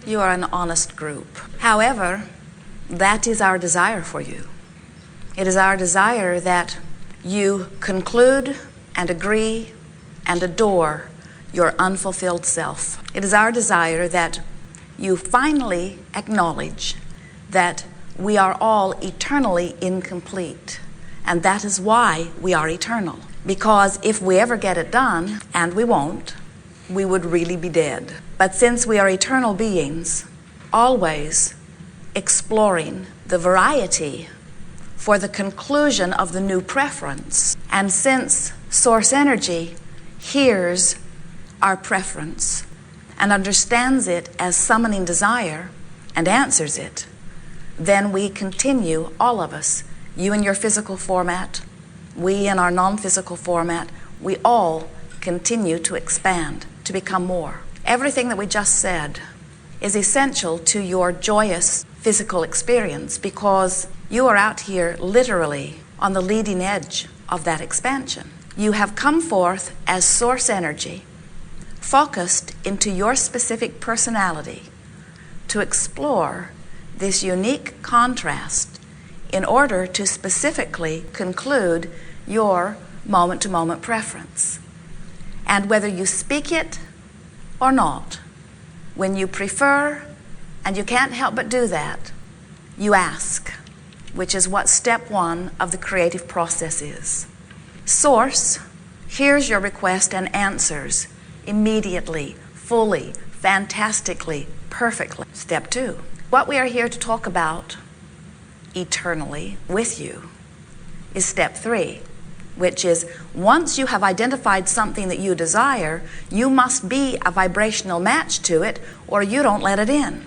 You are an honest group. However, that is our desire for you. It is our desire that you conclude and agree and adore your unfulfilled self. It is our desire that you finally acknowledge that we are all eternally incomplete, and that is why we are eternal. Because if we ever get it done, and we won't, we would really be dead. But since we are eternal beings, always exploring the variety for the conclusion of the new preference, and since source energy hears our preference and understands it as summoning desire and answers it, then we continue, all of us, you in your physical format, we in our non-physical format, we all continue to expand, to become more. Everything that we just said is essential to your joyous physical experience, because you are out here literally on the leading edge of that expansion. You have come forth as source energy, focused into your specific personality to explore this unique contrast in order to specifically conclude your moment-to-moment preference. And whether you speak it or not, when you prefer, and you can't help but do that, you ask, which is what step one of the creative process is. Source hears your request and answers immediately, fully, fantastically, perfectly. Step two. What we are here to talk about eternally with you is step three, which is once you have identified something that you desire, you must be a vibrational match to it, or you don't let it in.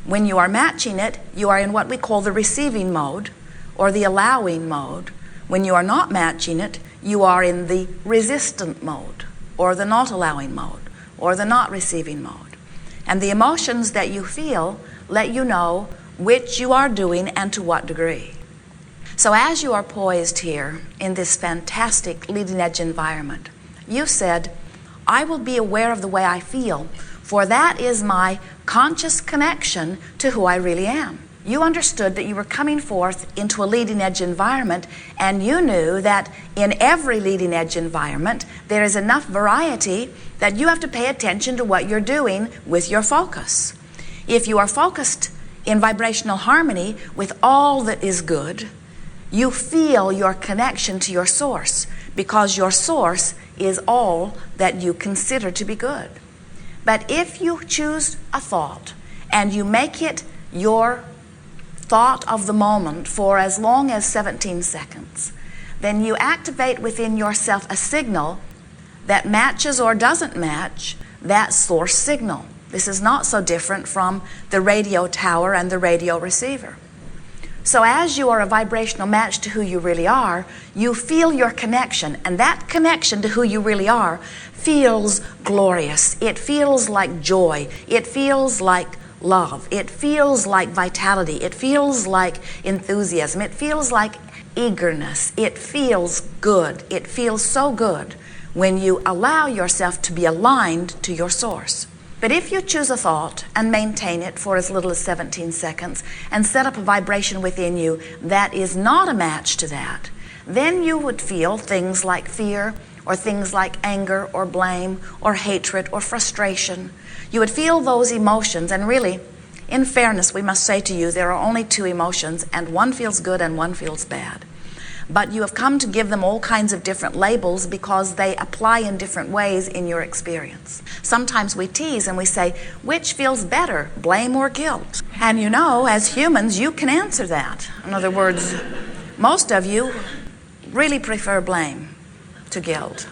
When you are matching it, you are in what we call the receiving mode or the allowing mode. When you are not matching it, you are in the resistant mode or the not allowing mode or the not receiving mode. And the emotions that you feel let you know which you are doing and to what degree. So as you are poised here in this fantastic leading edge environment, you said, I will be aware of the way I feel, for that is my conscious connection to who I really am. You understood that you were coming forth into a leading edge environment, and you knew that in every leading edge environment there is enough variety that you have to pay attention to what you're doing with your focus. If you are focused in vibrational harmony with all that is good, you feel your connection to your source, because your source is all that you consider to be good. But if you choose a thought and you make it your thought of the moment for as long as 17 seconds, then you activate within yourself a signal that matches or doesn't match that source signal. This is not so different from the radio tower and the radio receiver. So as you are a vibrational match to who you really are, you feel your connection, and that connection to who you really are feels glorious. It feels like joy. It feels like love. It feels like vitality. It feels like enthusiasm. It feels like eagerness. It feels good. It feels so good when you allow yourself to be aligned to your source. But if you choose a thought and maintain it for as little as 17 seconds and set up a vibration within you that is not a match to that, then you would feel things like fear or things like anger or blame or hatred or frustration. You would feel those emotions, and really, in fairness, we must say to you, there are only two emotions, and one feels good and one feels bad. But you have come to give them all kinds of different labels because they apply in different ways in your experience. Sometimes we tease and we say, which feels better, blame or guilt? And you know, as humans, you can answer that. In other words, most of you really prefer blame to guilt.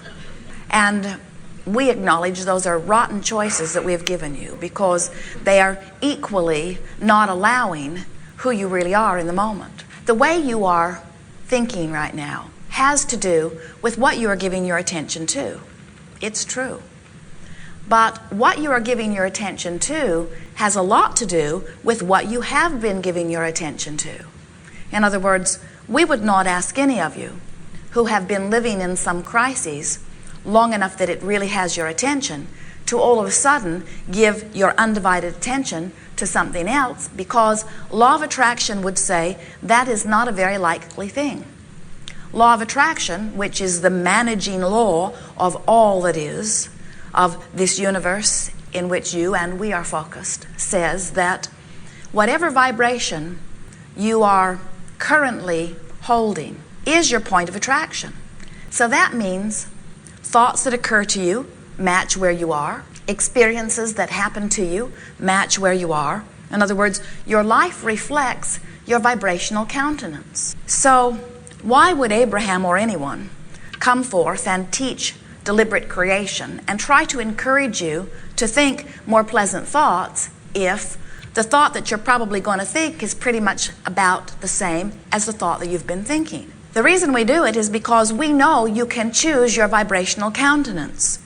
And we acknowledge those are rotten choices that we have given you, because they are equally not allowing who you really are in the moment. The way you are thinking right now has to do with what you are giving your attention to. It's true. But what you are giving your attention to has a lot to do with what you have been giving your attention to. In other words, we would not ask any of you who have been living in some crises long enough that it really has your attention to all of a sudden give your undivided attention to something else, because law of attraction would say that is not a very likely thing. Law of attraction, which is the managing law of all that is, of this universe in which you and we are focused, says that whatever vibration you are currently holding is your point of attraction. So that means thoughts that occur to you match where you are. Experiences that happen to you match where you are. In other words, your life reflects your vibrational countenance. So why would Abraham or anyone come forth and teach deliberate creation and try to encourage you to think more pleasant thoughts if the thought that you're probably going to think is pretty much about the same as the thought that you've been thinking? The reason we do it is because we know you can choose your vibrational countenance.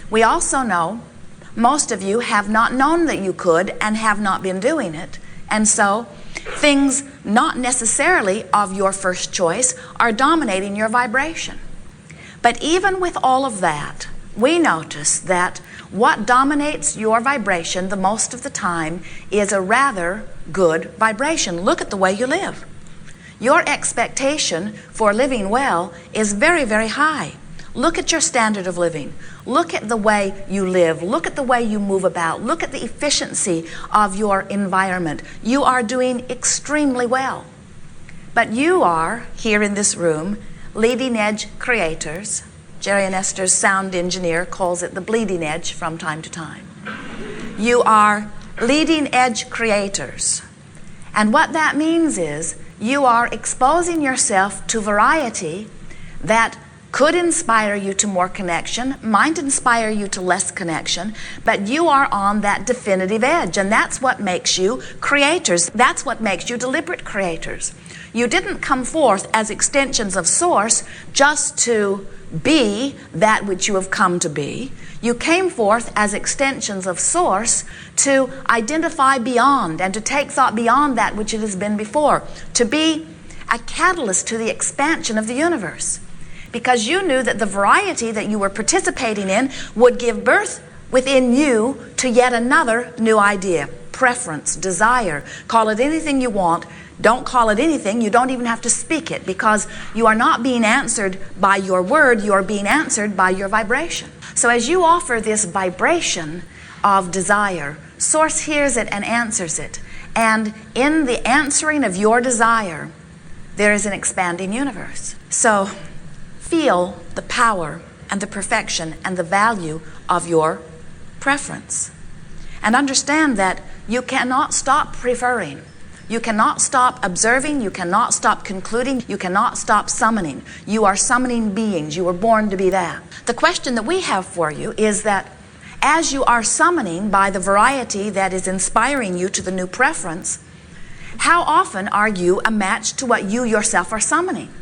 We also know most of you have not known that you could and have not been doing it. And so things not necessarily of your first choice are dominating your vibration. But even with all of that, we notice that what dominates your vibration the most of the time is a rather good vibration. Look at the way you live. Your expectation for living well is very, very high. Look at your standard of living. Look at the way you live. Look at the way you move about. Look at the efficiency of your environment. You are doing extremely well. But you are, here in this room, leading edge creators. Jerry and Esther's sound engineer calls it the bleeding edge from time to time. You are leading edge creators. And what that means is you are exposing yourself to variety that could inspire you to more connection, might inspire you to less connection, but you are on that definitive edge, and that's what makes you creators. That's what makes you deliberate creators. You didn't come forth as extensions of Source just to be that which you have come to be. You came forth as extensions of Source to identify beyond and to take thought beyond that which it has been before, to be a catalyst to the expansion of the universe. Because you knew that the variety that you were participating in would give birth within you to yet another new idea, preference, desire. Call it anything you want. Don't call it anything. You don't even have to speak it, because you are not being answered by your word. You are being answered by your vibration. So as you offer this vibration of desire, Source hears it and answers it. And in the answering of your desire, there is an expanding universe. So feel the power and the perfection and the value of your preference. And understand that you cannot stop preferring. You cannot stop observing. You cannot stop concluding. You cannot stop summoning. You are summoning beings. You were born to be that. The question that we have for you is that as you are summoning by the variety that is inspiring you to the new preference, how often are you a match to what you yourself are summoning?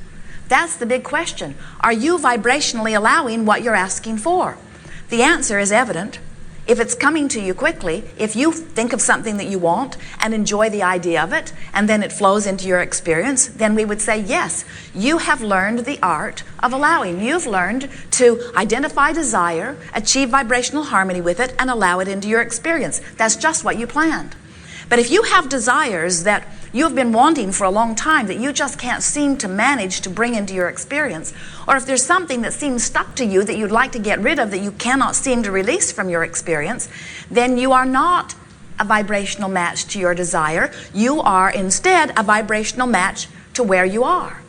That's the big question. Are you vibrationally allowing what you're asking for? The answer is evident. If it's coming to you quickly, if you think of something that you want and enjoy the idea of it, and then it flows into your experience, then we would say, yes, you have learned the art of allowing. You've learned to identify desire, achieve vibrational harmony with it, and allow it into your experience. That's just what you planned. But if you have desires that you've been wanting for a long time that you just can't seem to manage to bring into your experience, or if there's something that seems stuck to you that you'd like to get rid of that you cannot seem to release from your experience, then you are not a vibrational match to your desire. You are instead a vibrational match to where you are.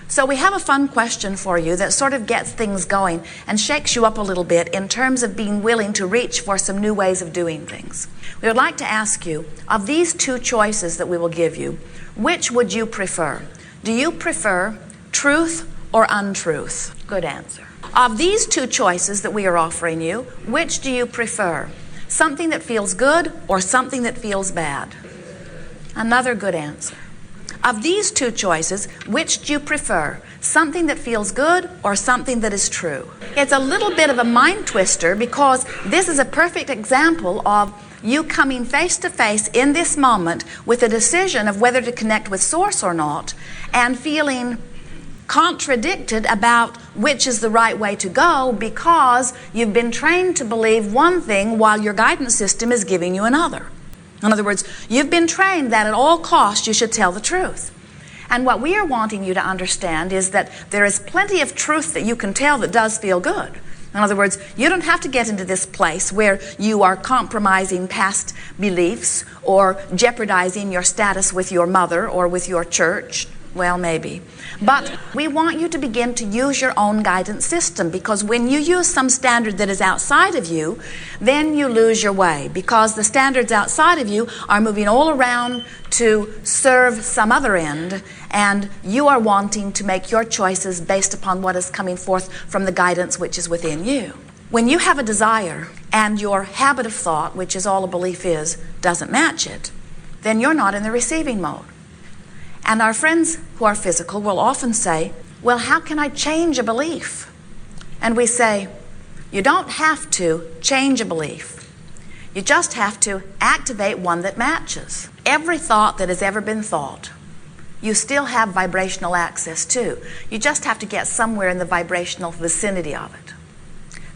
So we have a fun question for you that sort of gets things going and shakes you up a little bit in terms of being willing to reach for some new ways of doing things. We would like to ask you, of these two choices that we will give you, which would you prefer? Do you prefer truth or untruth? Good answer. Of these two choices that we are offering you, which do you prefer? Something that feels good or something that feels bad? Another good answer. Of these two choices, which do you prefer? Something that feels good or something that is true? It's a little bit of a mind twister, because this is a perfect example of you coming face to face in this moment with a decision of whether to connect with Source or not, and feeling contradicted about which is the right way to go because you've been trained to believe one thing while your guidance system is giving you another. In other words, you've been trained that at all costs you should tell the truth. And what we are wanting you to understand is that there is plenty of truth that you can tell that does feel good. In other words, you don't have to get into this place where you are compromising past beliefs or jeopardizing your status with your mother or with your church. Well, maybe. But we want you to begin to use your own guidance system, because when you use some standard that is outside of you, then you lose your way, because the standards outside of you are moving all around to serve some other end, and you are wanting to make your choices based upon what is coming forth from the guidance which is within you. When you have a desire and your habit of thought, which is all a belief is, doesn't match it, then you're not in the receiving mode. And our friends who are physical will often say, well, how can I change a belief? And we say, you don't have to change a belief. You just have to activate one that matches. Every thought that has ever been thought, you still have vibrational access to. You just have to get somewhere in the vibrational vicinity of it.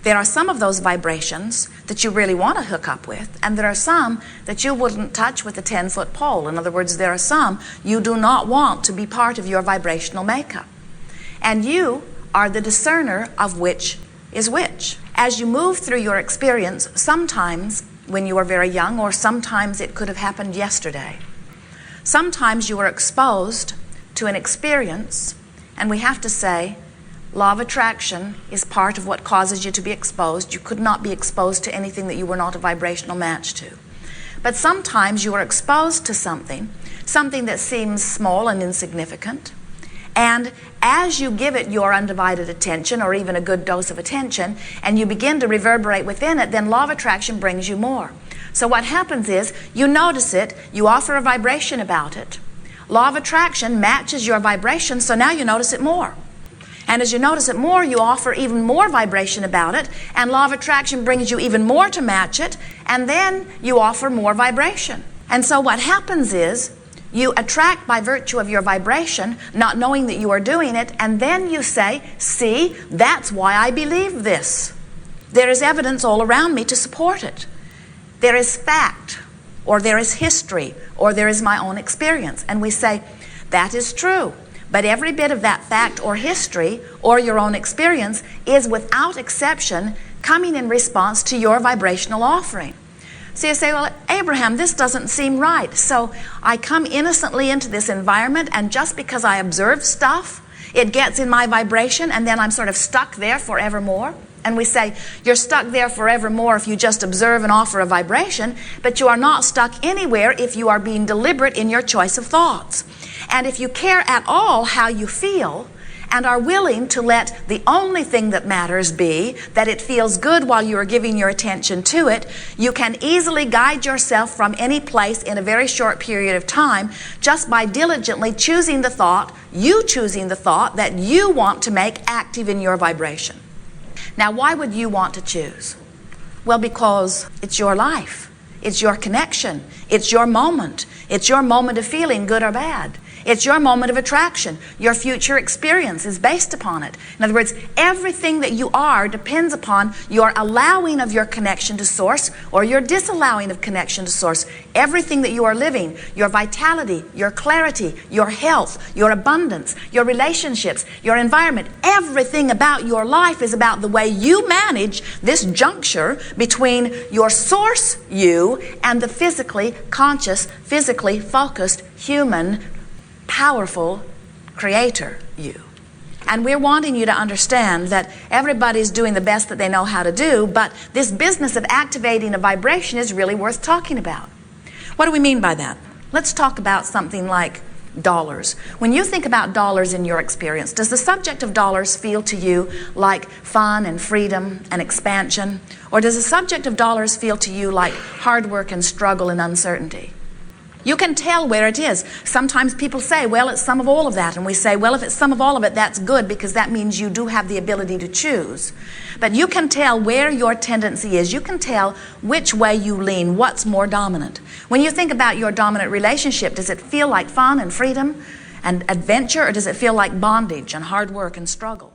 There are some of those vibrations that you really want to hook up with, and there are some that you wouldn't touch with a 10-foot pole. In other words, there are some you do not want to be part of your vibrational makeup. And you are the discerner of which is which. As you move through your experience, sometimes when you are very young, or sometimes it could have happened yesterday, sometimes you are exposed to an experience, and we have to say, law of attraction is part of what causes you to be exposed. You could not be exposed to anything that you were not a vibrational match to. But sometimes you are exposed to something that seems small and insignificant, and as you give it your undivided attention, or even a good dose of attention, and you begin to reverberate within it, then law of attraction brings you more. So what happens is, you notice it, you offer a vibration about it, law of attraction matches your vibration, so now you notice it more. And as you notice it more, you offer even more vibration about it, and law of attraction brings you even more to match it, and then you offer more vibration. And so what happens is, you attract by virtue of your vibration, not knowing that you are doing it, and then you say, see, that's why I believe this. There is evidence all around me to support it. There is fact, or there is history, or there is my own experience. And we say, that is true. But every bit of that fact or history or your own experience is without exception coming in response to your vibrational offering. So you say, well, Abraham, this doesn't seem right. So I come innocently into this environment, and just because I observe stuff, it gets in my vibration, and then I'm sort of stuck there forevermore. And we say, you're stuck there forevermore if you just observe and offer a vibration, but you are not stuck anywhere if you are being deliberate in your choice of thoughts. And if you care at all how you feel, and are willing to let the only thing that matters be that it feels good while you are giving your attention to it, you can easily guide yourself from any place in a very short period of time just by diligently choosing the thought that you want to make active in your vibration. Now, why would you want to choose? Well, because it's your life. It's your connection. It's your moment. It's your moment of feeling good or bad. It's your moment of attraction. Your future experience is based upon it. In other words, everything that you are depends upon your allowing of your connection to Source or your disallowing of connection to Source. Everything that you are living, your vitality, your clarity, your health, your abundance, your relationships, your environment, everything about your life is about the way you manage this juncture between your Source you and the physically conscious, physically focused, human, powerful creator you. And we're wanting you to understand that everybody's doing the best that they know how to do, but this business of activating a vibration is really worth talking about. What do we mean by that? Let's talk about something like dollars. When you think about dollars in your experience, does the subject of dollars feel to you like fun and freedom and expansion? Or does the subject of dollars feel to you like hard work and struggle and uncertainty? You can tell where it is. Sometimes people say, well, it's some of all of that. And we say, well, if it's some of all of it, that's good, because that means you do have the ability to choose. But you can tell where your tendency is. You can tell which way you lean, what's more dominant. When you think about your dominant relationship, does it feel like fun and freedom and adventure, or does it feel like bondage and hard work and struggle?